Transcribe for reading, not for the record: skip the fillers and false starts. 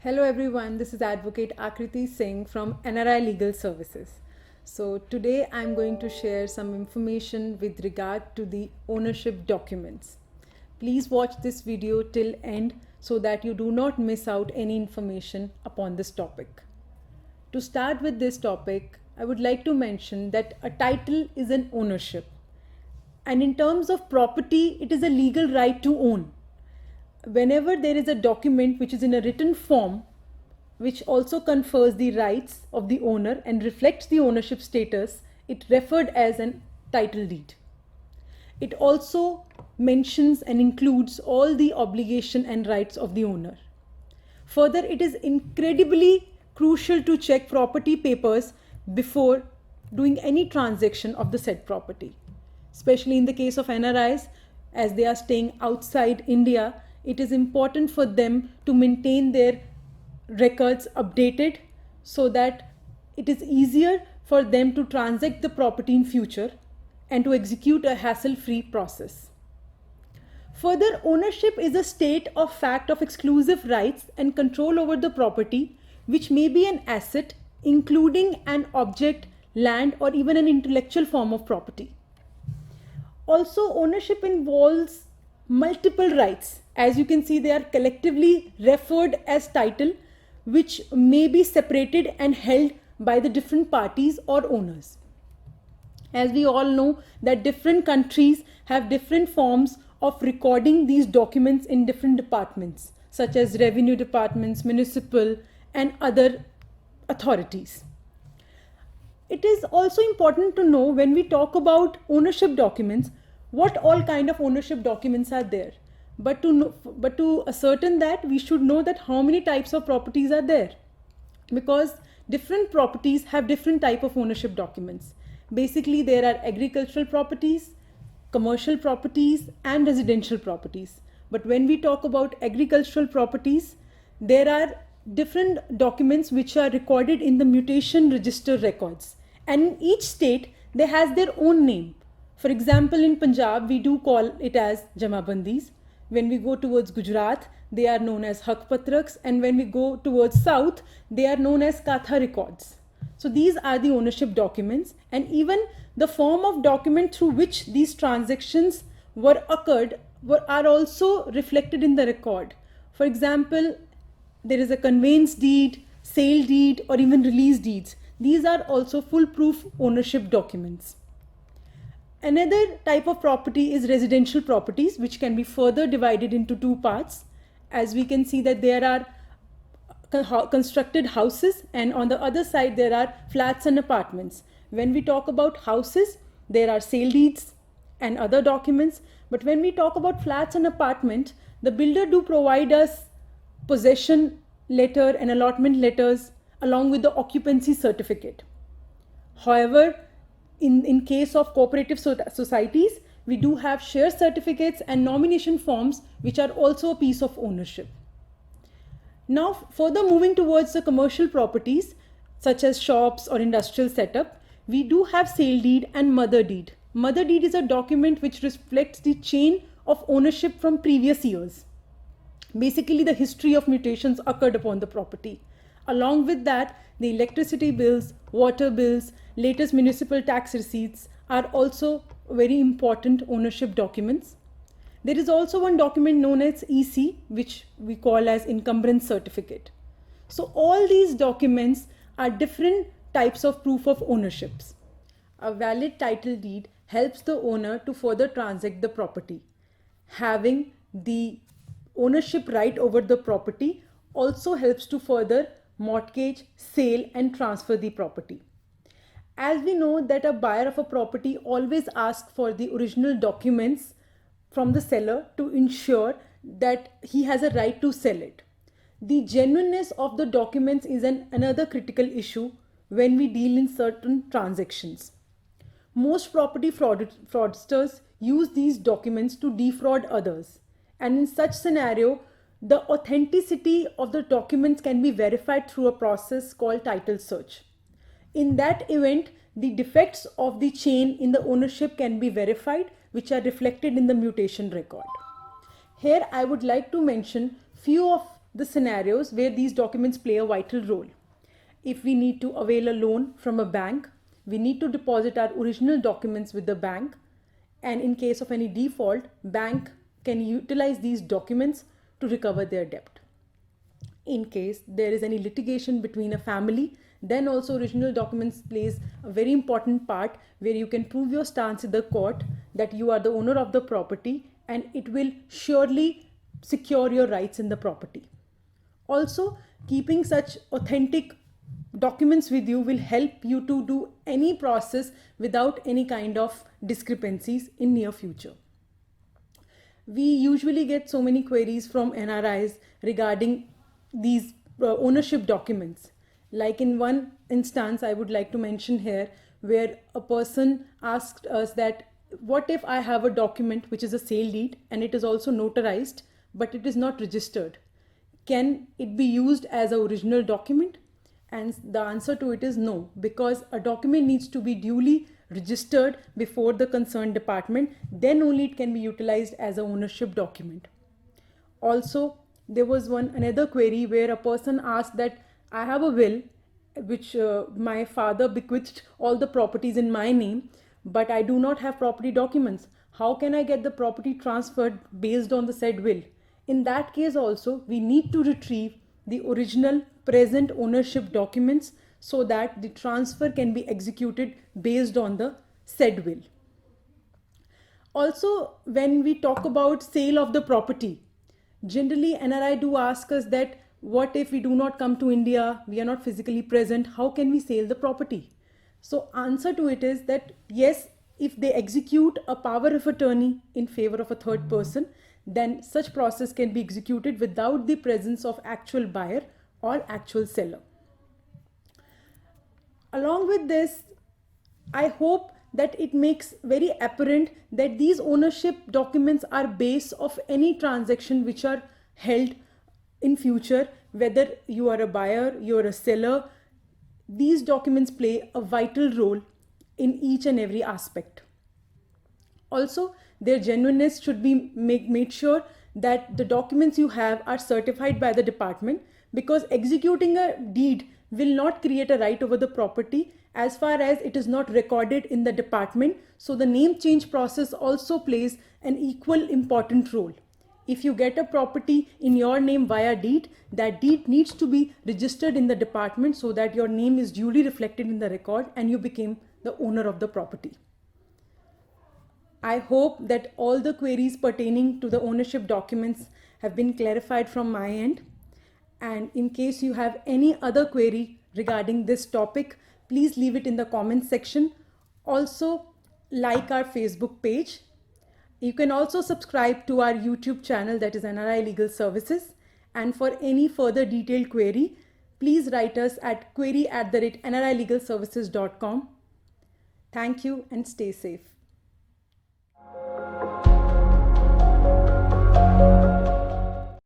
Hello everyone, this is Advocate Akriti Singh from NRI Legal Services. So today I'm going to share some information with regard to the ownership documents. Please watch this video till end so that you do not miss out any information upon this topic. To start with this topic, I would like to mention that a title is an ownership. And in terms of property, it is a legal right to own. Whenever there is a document which is in a written form, which also confers the rights of the owner and reflects the ownership status, it referred as an title deed. It also mentions and includes all the obligation and rights of the owner. Further, it is incredibly crucial to check property papers before doing any transaction of the said property. Especially in the case of NRIs, as they are staying outside India, it is important for them to maintain their records updated so that it is easier for them to transact the property in future and to execute a hassle-free process. Further, ownership is a state of fact of exclusive rights and control over the property, which may be an asset, including an object, land, or even an intellectual form of property. Also, ownership involves multiple rights. As you can see, they are collectively referred as title, which may be separated and held by the different parties or owners. As we all know that different countries have different forms of recording these documents in different departments, such as revenue departments, municipal, and other authorities. It is also important to know when we talk about ownership documents, what all kind of ownership documents are there. But to ascertain that, we should know that how many types of properties are there, because different properties have different type of ownership documents. Basically, there are agricultural properties, commercial properties, and residential properties. But when we talk about agricultural properties, there are different documents which are recorded in the mutation register records, and in each state they has their own name. For example, in Punjab we do call it as Jamabandis. When we go towards Gujarat, they are known as Haq Patraks, and when we go towards South, they are known as Katha records. So these are the ownership documents, and even the form of document through which these transactions were occurred are also reflected in the record. For example, there is a conveyance deed, sale deed, or even release deeds. These are also foolproof ownership documents. Another type of property is residential properties, which can be further divided into two parts. As we can see that there are constructed houses, and on the other side there are flats and apartments. When we talk about houses, there are sale deeds and other documents. But when we talk about flats and apartment, the builder do provide us possession letter and allotment letters along with the occupancy certificate. However, in case of cooperative societies, we do have share certificates and nomination forms, which are also a piece of ownership. Now, further moving towards the commercial properties, such as shops or industrial setup, we do have sale deed and mother deed. Mother deed is a document which reflects the chain of ownership from previous years. Basically, the history of mutations occurred upon the property. Along with that, the electricity bills, water bills, latest municipal tax receipts are also very important ownership documents. There is also one document known as EC, which we call as encumbrance certificate. So all these documents are different types of proof of ownerships. A valid title deed helps the owner to further transact the property. Having the ownership right over the property also helps to further mortgage, sale, and transfer the property. As we know that a buyer of a property always asks for the original documents from the seller to ensure that he has a right to sell it. The genuineness of the documents is another critical issue when we deal in certain transactions. Most property fraudsters use these documents to defraud others, and in such scenario, the authenticity of the documents can be verified through a process called title search. In that event, the defects of the chain in the ownership can be verified, which are reflected in the mutation record. Here I would like to mention few of the scenarios where these documents play a vital role. If we need to avail a loan from a bank, we need to deposit our original documents with the bank, and in case of any default, bank can utilize these documents to recover their debt. In case there is any litigation between a family, then also original documents plays a very important part, where you can prove your stance in the court that you are the owner of the property, and it will surely secure your rights in the property. Also, keeping such authentic documents with you will help you to do any process without any kind of discrepancies in near future. We usually get so many queries from NRIs regarding these ownership documents. Like in one instance, I would like to mention here, where a person asked us that what if I have a document which is a sale deed and it is also notarized, but it is not registered? Can it be used as an original document? And the answer to it is no, because a document needs to be duly registered before the concerned department, then only it can be utilized as an ownership document. Also, there was another query where a person asked that I have a will which my father bequeathed all the properties in my name, but I do not have property documents. How can I get the property transferred based on the said will? In that case also, we need to retrieve the original present ownership documents so that the transfer can be executed based on the said will. Also, when we talk about sale of the property, generally NRI do ask us that what if we do not come to India, we are not physically present, how can we sell the property? So answer to it is that yes, if they execute a power of attorney in favor of a third person, then such process can be executed without the presence of actual buyer or actual seller. Along with this, I hope that it makes very apparent that these ownership documents are base of any transaction which are held in future, whether you are a buyer, you are a seller. These documents play a vital role in each and every aspect. Also, their genuineness should be made sure that the documents you have are certified by the department, because executing a deed will not create a right over the property as far as it is not recorded in the department. So the name change process also plays an equal important role. If you get a property in your name via deed, that deed needs to be registered in the department so that your name is duly reflected in the record and you became the owner of the property. I hope that all the queries pertaining to the ownership documents have been clarified from my end. And in case you have any other query regarding this topic, please leave it in the comment section. Also, like our Facebook page. You can also subscribe to our YouTube channel, that is NRI Legal Services. And for any further detailed query, please write us at query@nrilegalservices.com. Thank you and stay safe.